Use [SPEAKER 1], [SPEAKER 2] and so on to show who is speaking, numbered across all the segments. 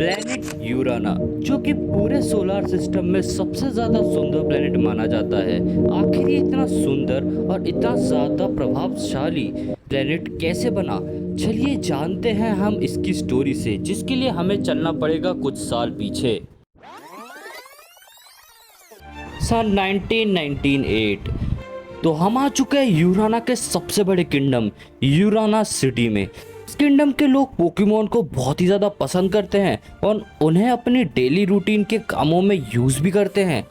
[SPEAKER 1] Planet यूराना, जो कि पूरे सोलर सिस्टम में सबसे ज्यादा सुंदर प्लेनेट माना जाता है। आखिर ये इतना सुंदर और इतना ज्यादा प्रभावशाली प्लेनेट कैसे बना, चलिए जानते हैं हम इसकी स्टोरी से, जिसके लिए हमें चलना पड़ेगा कुछ साल पीछे। सन 1998 तो हम आ चुके हैं यूराना के सबसे बड़े किंगडम यूराना सिटी में। इस किंगडम के लोग पोकेमॉन को बहुत ही ज़्यादा पसंद करते हैं और उन्हें अपनी डेली रूटीन के कामों में यूज़ भी करते हैं।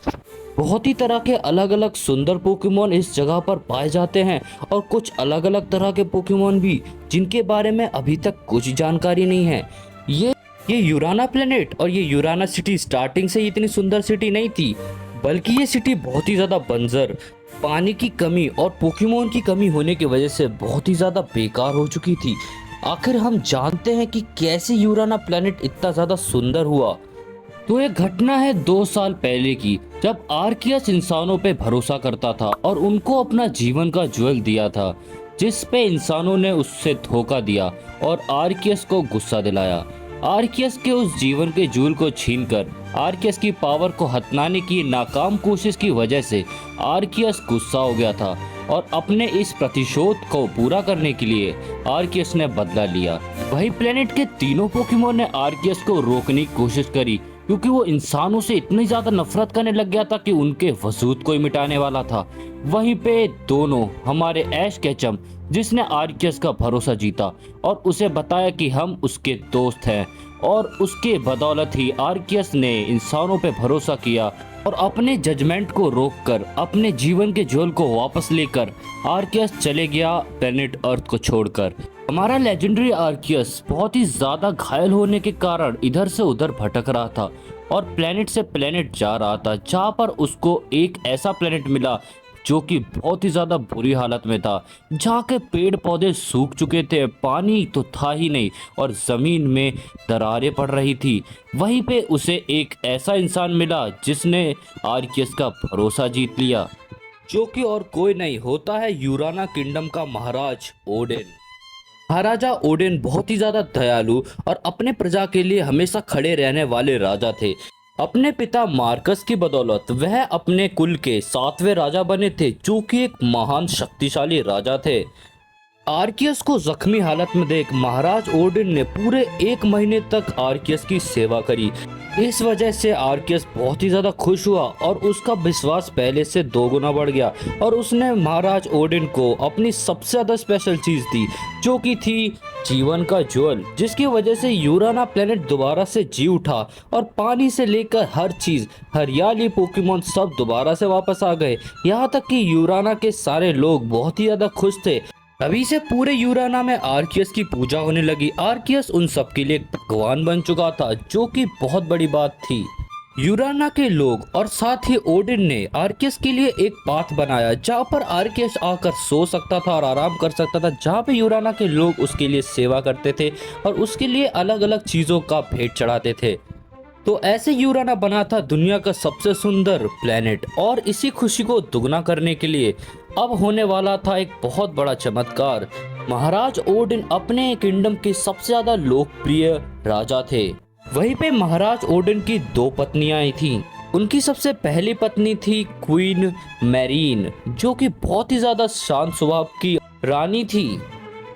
[SPEAKER 1] बहुत ही तरह के अलग अलग सुंदर पोकेमॉन इस जगह पर पाए जाते हैं और कुछ अलग अलग तरह के पोकेमॉन भी, जिनके बारे में अभी तक कुछ जानकारी नहीं है। ये यूराना प्लेनेट और ये यूराना सिटी स्टार्टिंग से इतनी सुंदर सिटी नहीं थी, बल्कि ये सिटी बहुत ही ज़्यादा बंजर, पानी की कमी और पोकेमॉन की कमी होने की वजह से बहुत ही ज़्यादा बेकार हो चुकी थी। आखिर हम जानते हैं कि कैसे यूराना प्लेनेट इतना ज़्यादा सुंदर हुआ। तो ये घटना है 2 साल पहले की, जब आर्कियस इंसानों पे भरोसा करता था और उनको अपना जीवन का ज्वेल दिया था, जिस पे इंसानों ने उससे धोखा दिया और आर्कियस को गुस्सा दिलाया। आर्कियस के उस जीवन के जूल को छीनकर आर्कियस की पावर को हथनाने की नाकाम कोशिश की वजह से आर्कियस गुस्सा हो गया था और अपने इस प्रतिशोध को पूरा करने के लिए आर्कियस ने बदला लिया। वही प्लेनेट के तीनों पोकेमॉन ने आर्कियस को रोकने की कोशिश करी, क्योंकि वो इंसानों से इतनी ज्यादा नफरत करने लग गया था कि उनके वजूद को ही मिटाने वाला था। वहीं पे दोनों हमारे ऐश केचम, जिसने आर्कियस का भरोसा जीता और उसे बताया कि हम उसके दोस्त हैं, और उसके बदौलत ही आर्कियस ने इंसानों पे भरोसा किया और अपने जजमेंट को रोककर अपने जीवन के ज्वेल को वापस लेकर आर्कियस चले गया प्लेनेट अर्थ को छोड़कर। हमारा लेजेंडरी आर्कियस बहुत ही ज्यादा घायल होने के कारण इधर से उधर भटक रहा था और प्लेनेट से प्लेनेट जा रहा था, जहाँ पर उसको एक ऐसा प्लेनेट मिला जो कि बहुत ही ज़्यादा बुरी हालत में था, जहाँ के पेड़ पौधे सूख चुके थे, पानी तो था ही नहीं और ज़मीन में दरारें पड़ रही थी। वहीं पे उसे एक ऐसा इंसान मिला जिसने आर्कियस का भरोसा जीत लिया, जो कि और कोई नहीं होता है यूराना किंगडम का महाराज ओडेन। महाराजा ओडेन बहुत ही ज़्यादा दयालु और अपने प्रजा के लिए हमेशा खड़े रहने वाले राजा थे। अपने पिता मार्कस की बदौलत वह अपने कुल के 7वें राजा बने थे, जो कि एक महान शक्तिशाली राजा थे। आर्कियस को जख्मी हालत में देख महाराज ओडिन ने पूरे 1 महीने तक आर्कियस की सेवा करी। इस वजह से आर्कियस बहुत ही ज्यादा खुश हुआ और उसका विश्वास पहले से 2 गुना बढ़ गया और उसने महाराज ओडिन को अपनी सबसे ज्यादा स्पेशल चीज दी, जो कि थी जीवन का ज्वेल, जिसकी वजह से यूराना प्लेनेट दोबारा से जी उठा और पानी से लेकर हर चीज, हरियाली, पोकेमॉन सब दोबारा से वापस आ गए। यहाँ तक कि यूराना के सारे लोग बहुत ही ज्यादा खुश थे। तभी से पूरे यूराना में आर्कियस की पूजा होने लगी। आर्कियस उन सब के लिए एक भगवान बन चुका था, जो कि बहुत बड़ी बात थी। यूराना के लोग और साथ ही ओडिन ने आर्कियस के लिए एक पाथ बनाया, जहाँ पर आर्कियस आकर सो सकता था और आराम कर सकता था, जहाँ पे यूराना के लोग उसके लिए सेवा करते थे और उसके लिए अलग अलग चीज़ों का भेंट चढ़ाते थे। तो ऐसे यूराना बना था दुनिया का सबसे सुंदर प्लेनेट, और इसी खुशी को दुगना करने के लिए अब होने वाला था एक बहुत बड़ा चमत्कार। महाराज ओडिन अपने किंगडम के सबसे ज्यादा लोकप्रिय राजा थे। वहीं पे महाराज ओडिन की 2 पत्नियां थीं। उनकी सबसे पहली पत्नी थी क्वीन मैरीन, जो कि बहुत ही ज्यादा शांत स्वभाव की रानी थी,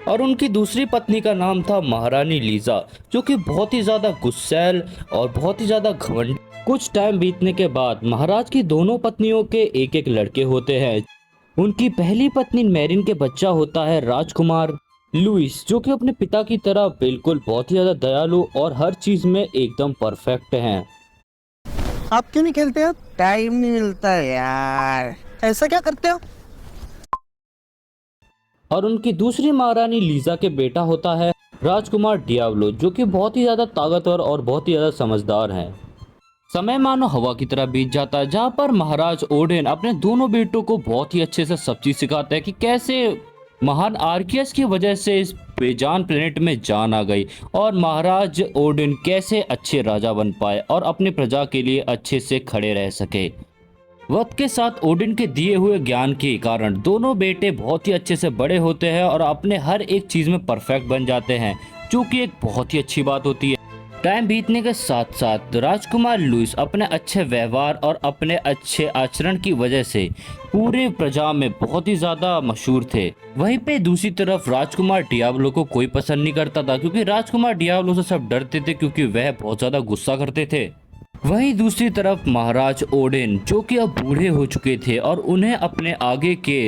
[SPEAKER 1] और उनकी दूसरी पत्नी का नाम था महारानी लीजा, जो कि बहुत ही ज्यादा गुस्सैल और बहुत ही ज्यादा घमंडी। कुछ टाइम बीतने के बाद महाराज की दोनों पत्नियों के एक एक लड़के होते हैं। उनकी पहली पत्नी मैरिन के बच्चा होता है राजकुमार लुइस, जो कि अपने पिता की तरह बिल्कुल बहुत ही ज्यादा दयालु और हर चीज में एकदम परफेक्ट हैं।
[SPEAKER 2] आप क्यों नहीं खेलते हो? टाइम नहीं मिलता यार। ऐसा क्या करते हो?
[SPEAKER 1] और उनकी दूसरी महारानी लीजा के बेटा होता है राजकुमार डियाब्लो, जो कि बहुत ही ज्यादा ताकतवर और बहुत ही ज्यादा समझदार हैं। समय मानो हवा की तरह बीत जाता है, जहाँ पर महाराज ओडेन अपने दोनों बेटों को बहुत ही अच्छे से सब चीज सिखाते हैं कि कैसे महान आर्कियस की वजह से इस बेजान प्लेनेट में जान आ गई और महाराज ओडिन कैसे अच्छे राजा बन पाए और अपनी प्रजा के लिए अच्छे से खड़े रह सके। वक्त के साथ ओडिन के दिए हुए ज्ञान के कारण दोनों बेटे बहुत ही अच्छे से बड़े होते हैं और अपने हर एक चीज में परफेक्ट बन जाते हैं, जो कि एक बहुत ही अच्छी बात होती है। टाइम बीतने के साथ साथ राजकुमार लुइस अपने अच्छे व्यवहार और अपने अच्छे आचरण की वजह से पूरे प्रजा में बहुत ही ज्यादा मशहूर थे। वहीं पे दूसरी तरफ राजकुमार डियाब्लो को कोई पसंद नहीं करता था, क्योंकि राजकुमार डियाब्लो से सब डरते थे, क्योंकि वह बहुत ज्यादा गुस्सा करते थे। वहीं दूसरी तरफ महाराज ओडेन, जो कि अब बूढ़े हो चुके थे और उन्हें अपने आगे के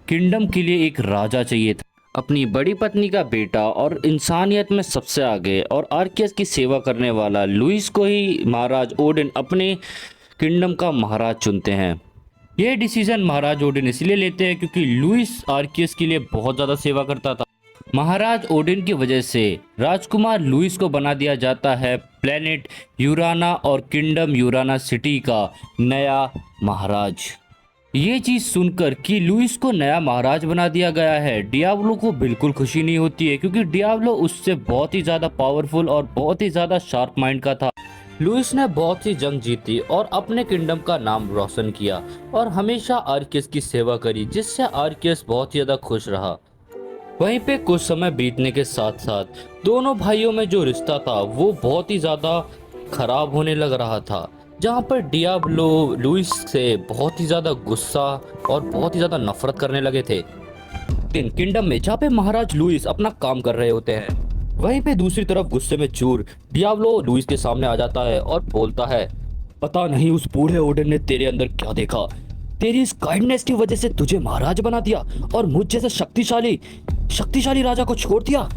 [SPEAKER 1] किंगडम के लिए एक राजा चाहिए था। अपनी बड़ी पत्नी का बेटा और इंसानियत में सबसे आगे और आर्कियस की सेवा करने वाला लुइस को ही महाराज ओडेन अपने किंगडम का महाराज चुनते हैं। यह डिसीजन महाराज ओडेन इसलिए लेते हैं क्योंकि लुइस आर्कियस के लिए बहुत ज़्यादा सेवा करता था। महाराज ओडेन की वजह से राजकुमार लुइस को बना दिया जाता है प्लेनेट यूराना और किंगडम यूराना सिटी का नया महाराज। ये चीज सुनकर कि लुइस को नया महाराज बना दिया गया है, डियाब्लो को बिल्कुल खुशी नहीं होती है, क्योंकि डियाब्लो उससे बहुत ही ज्यादा पावरफुल और बहुत ही ज्यादा शार्प माइंड का था। लुइस ने बहुत सी जंग जीती और अपने किंगडम का नाम रोशन किया और हमेशा आर्कियस की सेवा करी, जिससे आर्कियस बहुत ही ज्यादा खुश रहा। वहीं पे कुछ समय बीतने के साथ साथ दोनों भाइयों में जो रिश्ता था वो बहुत ही ज्यादा खराब होने लग रहा था, जहाँ पर डियाब्लो लुइस से बहुत ही ज्यादा गुस्सा और बहुत ही ज्यादा नफरत करने लगे थे। किंगडम में जहाँ पे महाराज लुइस अपना काम कर रहे होते हैं, वहीं पे दूसरी तरफ गुस्से में चूर डियाब्लो लुइस के सामने आ जाता है और बोलता है, पता नहीं उस बूढ़े ओडेन ने तेरे अंदर क्या देखा, तेरी इस काइंडनेस की वजह से तुझे महाराज बना दिया और मुझ जैसे शक्तिशाली राजा को छोड़ दिया।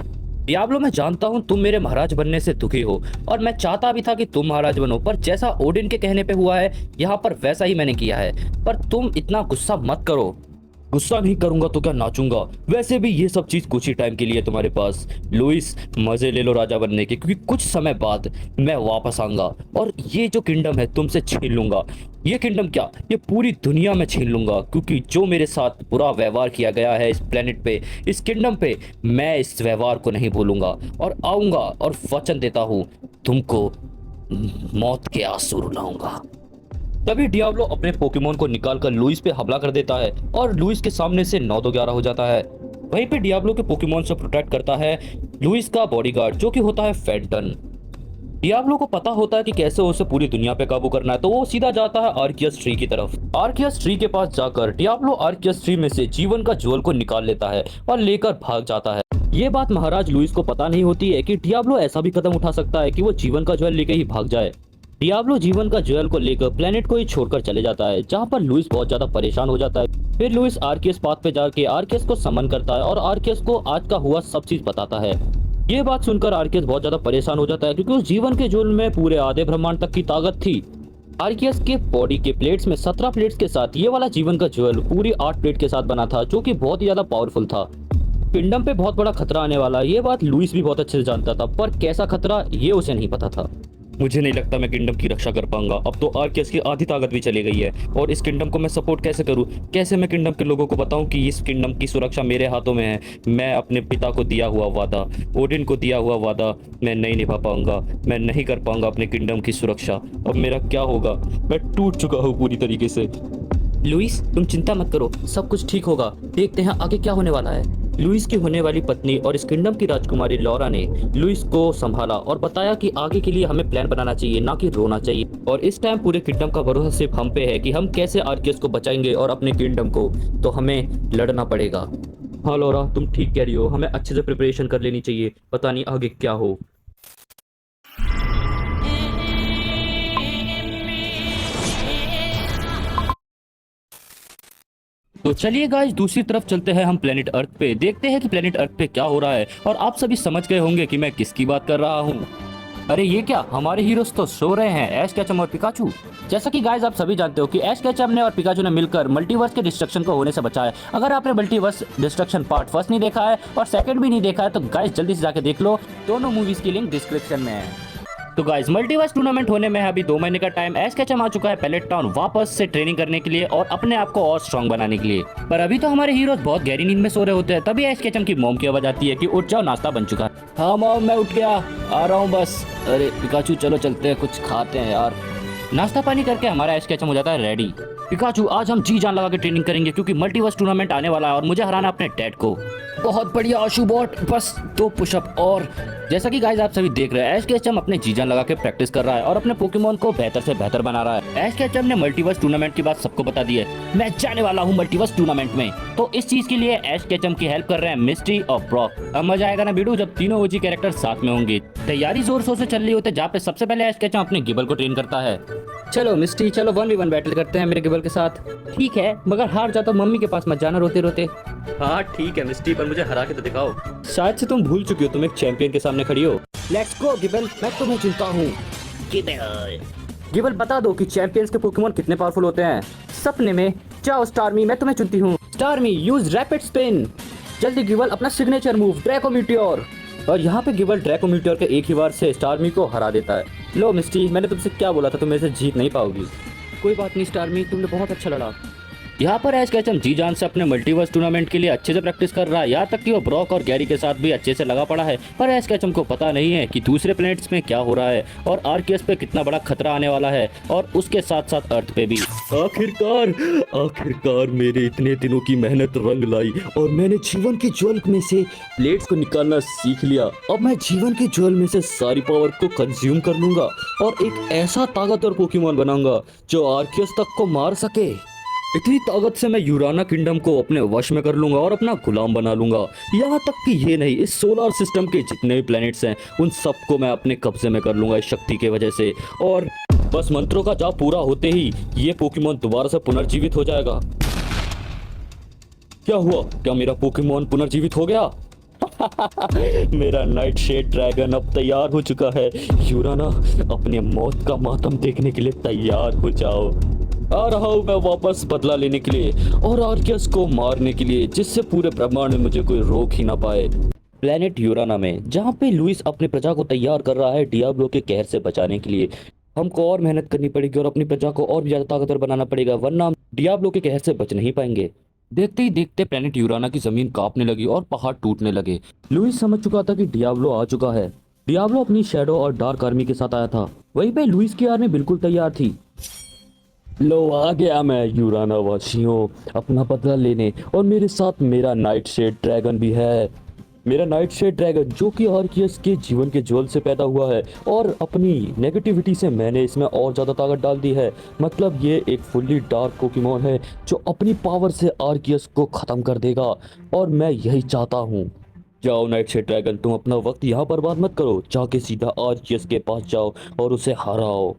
[SPEAKER 1] डियाब्लो, मैं जानता हूँ तुम मेरे महाराज बनने से दुखी हो और मैं चाहता भी था कि तुम महाराज बनो, पर जैसा ओडिन के कहने पे हुआ है यहाँ पर वैसा ही मैंने किया है। पर तुम इतना गुस्सा मत करो। गुस्सा नहीं करूंगा तो क्या नाचूंगा, वैसे भी ये सब चीज कुछ ही टाइम के लिए तुम्हारे पास। लुइस, मजे ले लो राजा बनने के, क्योंकि कुछ समय बाद मैं वापस आऊंगा और ये जो किंगडम है तुमसे छीन लूंगा। ये किंगडम क्या, ये पूरी दुनिया में छीन लूंगा, क्योंकि जो मेरे साथ बुरा व्यवहार किया गया है इस प्लेनेट पे, इस किंगडम पे, मैं इस व्यवहार को नहीं भूलूंगा और आऊंगा और वचन देता हूँ तुमको मौत के आंसू रुलाऊंगा। तभी डियाब्लो अपने पोकेमोन को निकालकर लुइस पे हमला कर देता है और लुइस के सामने से 9-11 हो जाता है। वहीं पे डियाब्लो के पोकेमोन से प्रोटेक्ट करता है लुइस का बॉडीगार्ड, जो कि होता है फेंटन। डियाब्लो को पता होता है कि कैसे उसे पूरी दुनिया पे काबू करना है, तो वो सीधा जाता है आर्कियस ट्री की तरफ। आर्कियस ट्री के पास जाकर डियाब्लो आर्कियस ट्री में से जीवन का ज्वेल को निकाल लेता है और लेकर भाग जाता है। ये बात महाराज लुइस को पता नहीं होती है कि डियाब्लो ऐसा भी कदम उठा सकता है कि वो जीवन का ज्वेल लेके ही भाग जाए। डियाब्लो जीवन का ज्वेल को लेकर प्लेनेट को ही छोड़कर चले जाता है, जहाँ पर लुइस बहुत ज्यादा परेशान हो जाता है। फिर लुइस आर्कियस पाथ पे जाके आर्कियस को समन करता है और आर्कियस को आज का हुआ सब चीज बताता है। ये बात सुनकर आर्कियस बहुत ज्यादा परेशान हो जाता है, क्योंकि उस जीवन के ज्वेल में पूरे आधे ब्रह्मांड तक की ताकत थी। आर्कियस के बॉडी के प्लेट्स में 17 प्लेट्स के साथ ये वाला जीवन का ज्वेल पूरी 8 प्लेट के साथ बना था, जो कि बहुत ही ज्यादा पावरफुल था। किंगडम पे बहुत बड़ा खतरा आने वाला, ये बात लुइस भी बहुत अच्छे से जानता था, पर कैसा खतरा ये उसे नहीं पता था। मुझे नहीं लगता मैं किंगडम की रक्षा कर पाऊंगा, अब तो आर्कियस की आधी ताकत भी चली गई है और इस किंगडम को मैं सपोर्ट कैसे करूं, कैसे मैं किंगडम के लोगों को बताऊं कि इस किंगडम की सुरक्षा मेरे हाथों में है। मैं अपने पिता को दिया हुआ वादा, ओडिन को दिया हुआ वादा मैं नहीं निभा पाऊंगा, मैं नहीं कर पाऊंगा अपने किंगडम की सुरक्षा। अब मेरा क्या होगा, मैं टूट चुका हूँ पूरी तरीके से। लुइस, तुम चिंता मत करो, सब कुछ ठीक होगा, देखते हैं आगे क्या होने वाला है। लुइस की होने वाली पत्नी और इस किंगडम की राजकुमारी लॉरा ने लुइस को संभाला और बताया कि आगे के लिए हमें प्लान बनाना चाहिए, ना कि रोना चाहिए। और इस टाइम पूरे किंगडम का भरोसा सिर्फ हम पे है कि हम कैसे आर्कियस को बचाएंगे और अपने किंगडम को, तो हमें लड़ना पड़ेगा। हाँ लॉरा, तुम ठीक कह रही हो, हमें अच्छे से प्रिपरेशन कर लेनी चाहिए, पता नहीं आगे क्या हो। तो चलिए गाइस, दूसरी तरफ चलते हैं हम प्लेनेट अर्थ पे, देखते हैं कि प्लेनेट अर्थ पे क्या हो रहा है। और आप सभी समझ गए होंगे कि मैं किसकी बात कर रहा हूँ। अरे ये क्या, हमारे हीरोज तो सो रहे हैं, ऐश केचम और पिकाचू। जैसा कि गाइस आप सभी जानते हो कि ऐश केचम ने और पिकाचू ने मिलकर मल्टीवर्स के डिस्ट्रक्शन को होने से बचाया। अगर आपने मल्टीवर्स डिस्ट्रक्शन पार्ट फर्स्ट नहीं देखा है और सेकंड भी नहीं देखा है तो गाइस जल्दी से जाके देख लो, दोनों मूवीज की लिंक डिस्क्रिप्शन में है। तो गाइस, मल्टीवर्स टूर्नामेंट होने में है अभी 2 महीने का टाइम। ऐश केचम आ चुका है पैलेट टाउन वापस से ट्रेनिंग करने के लिए और अपने आप को और स्ट्रॉन्ग बनाने के लिए। पर अभी तो हमारे हीरोज बहुत गहरी नींद में सो रहे होते हैं। तभी ऐश केचम की मॉम की आवाज आती है कि उठ जाओ, नाश्ता बन चुका है। हाँ मॉम, मैं उठ गया, आ रहा हूँ बस। अरे पिकाचू, चलो चलते हैं, कुछ खाते हैं यार। नाश्ता पानी करके हमारा ऐश केचम हो जाता है रेडी। पिकाचू, आज हम जी जान लगा के ट्रेनिंग करेंगे क्योंकि मल्टीवर्स टूर्नामेंट आने वाला है और मुझे हराना अपने डैड को। बहुत बढ़िया आशुबॉट, बस 2 पुशअप और। जैसा कि गाइस आप सभी देख रहे हैं, ऐश केचम अपने जी जान लगा के प्रैक्टिस कर रहा है और अपने पोकेमोन को बेहतर से बेहतर बना रहा है। ऐश केचम ने मल्टीवर्स टूर्नामेंट की बात सबको बता दी है। मैं जाने वाला हूँ मल्टीवर्स टूर्नामेंट में, तो इस चीज के लिए ऐश केचम की हेल्प कर रहे हैं मिस्ट्री और ब्रॉक। अब मजा आएगा ना वीडियो जब तीनों ओजी कैरेक्टर साथ में होंगे। तैयारी जोर शोर से चल रही होती है, जहाँ पे सबसे पहले ऐश केचम अपने गिबल को ट्रेन करता है। चलो मिस्ट्री, चलो 1v1 बैटल करते हैं मेरे गिबल के साथ। ठीक है, मगर हार जाता मम्मी के पास मत जाना रोते रोते। हाँ ठीक है मिस्ट्री, पर मुझे हरा के तो दिखाओ। शायद से तुम भूल चुकी हो तुम एक चैंपियन के सामने खड़ी हो। लेट्स गो गिबल, मैं तुम्हें चुनता हूँ। गिबल बता दो कि चैंपियंस के पोकेमोन कितने पावरफुल होते हैं। सपने में जाओ स्टारमी, मैं तुम्हें चुनती हूँ। स्टारमी, यूज रैपिड स्पिन। जल्दी गिबल, अपना सिग्नेचर मूव ड्रैको मीटियोर। और यहाँ पे गिबल ड्रैको मीटियोर के एक ही बार से स्टारमी को हरा देता है। लो मिस्ट्री, मैंने तुमसे क्या बोला था, तुम मेरे से जीत नहीं पाओगी। कोई बात नहीं स्टारमी, तुमने बहुत अच्छा लड़ा। यहाँ पर ऐश केचम जी जान से अपने मल्टीवर्स टूर्नामेंट के लिए अच्छे से प्रैक्टिस कर रहा है, यहाँ तक कि वो ब्रॉक और गैरी के साथ भी अच्छे से लगा पड़ा है। पर ऐश केचम को पता नहीं है कि दूसरे प्लैनेट्स में क्या हो रहा है और आर्कियस पे कितना बड़ा खतरा आने वाला है, और उसके साथ साथ अर्थ पे भी। आखिरकार मेरे इतने दिनों की मेहनत रंग लाई और मैंने जीवन के ज्वेल में से प्लेट्स को निकालना सीख लिया। अब मैं जीवन के ज्वेल में से सारी पावर को कंज्यूम कर लूंगा और एक ऐसा ताकतवर पोकेमोन बनाऊंगा जो आर्कियस तक को मार सके। इतनी ताकत से मैं यूराना किंगडम को अपने वश में कर लूंगा और अपना गुलाम बना लूंगा। यहाँ तक कि ये नहीं, इस सोलर सिस्टम के जितने भी प्लैनेट्स हैं उन सबको मैं अपने कब्जे में कर लूंगा इस शक्ति की वजह से। और बस मंत्रों का जाप पूरा होते ही ये पोकेमोन दोबारा से पुनर्जीवित हो जाएगा। क्या हुआ? क्या मेरा पोकेमोन पुनर्जीवित हो गया? मेरा नाइट शेड ड्रैगन अब तैयार हो चुका है। यूराना, अपने मौत का मातम देखने के लिए तैयार हो जाओ। आ रहा हूँ मैं वापस बदला लेने के लिए और आर्कियस को मारने के लिए, जिससे पूरे ब्रह्मांड में मुझे कोई रोक ही ना पाए। प्लेनेट यूराना में, जहाँ पे लुइस अपनी प्रजा को तैयार कर रहा है डियाब्लो के कहर से बचाने के लिए, हमको और मेहनत करनी पड़ेगी और अपनी प्रजा को और भी ज्यादा ताकतवर बनाना पड़ेगा, वरना हम डियाब्लो के कहर से बच नहीं पाएंगे। देखते ही देखते प्लेनेट यूराना की जमीन कांपने लगी और पहाड़ टूटने लगे। लुइस समझ चुका था कि डियाब्लो आ चुका है। डियाब्लो अपनी शैडो और डार्क आर्मी के साथ आया था। वहीं पे लुइस की आर्मी बिल्कुल तैयार थी। लो आ गया मैं यूराना वासियों, अपना बदला लेने, और मेरे साथ मेरा नाइट शेड ड्रैगन भी है। मेरा नाइट शेड ड्रैगन जो कि आर्कियस के जीवन के ज्वेल से पैदा हुआ है, और अपनी नेगेटिविटी से मैंने इसमें और ज़्यादा ताकत डाल दी है। मतलब ये एक फुल्ली डार्क पोकेमोन है जो अपनी पावर से आर्कियस को ख़त्म कर देगा, और मैं यही चाहता हूँ। जाओ नाइट शेड ड्रैगन, तुम अपना वक्त यहाँ बर्बाद मत करो, जाके सीधा आर्कियस के पास जाओ और उसे हराओ।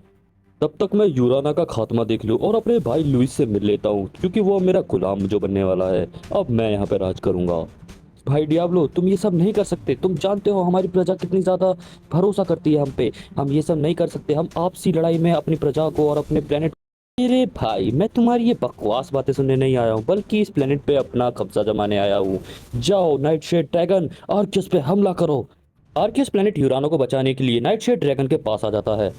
[SPEAKER 1] तब तक मैं यूराना का खात्मा देख लूं और अपने भाई लुइस से मिल लेता हूं, क्योंकि वो मेरा गुलाम जो बनने वाला है। अब मैं यहाँ पे राज करूंगा। भाई डियाब्लो, तुम ये सब नहीं कर सकते। तुम जानते हो हमारी प्रजा कितनी ज़्यादा भरोसा करती है हम पे। हम ये सब नहीं कर सकते। हम आपसी लड़ाई में अपनी प्रजा को और अपने प्लेनेट। मेरे भाई, मैं तुम्हारी ये बकवास बातें सुनने नहीं आया हूँ, बल्कि इस प्लेनेट पे अपना कब्जा जमाने आया हूँ। जाओ नाइट शेड ड्रैगन, आर्कियस पे हमला करो। आर्कियस प्लेनेट यूराना को बचाने के लिए नाइट शेड ड्रैगन के पास आ जाता है।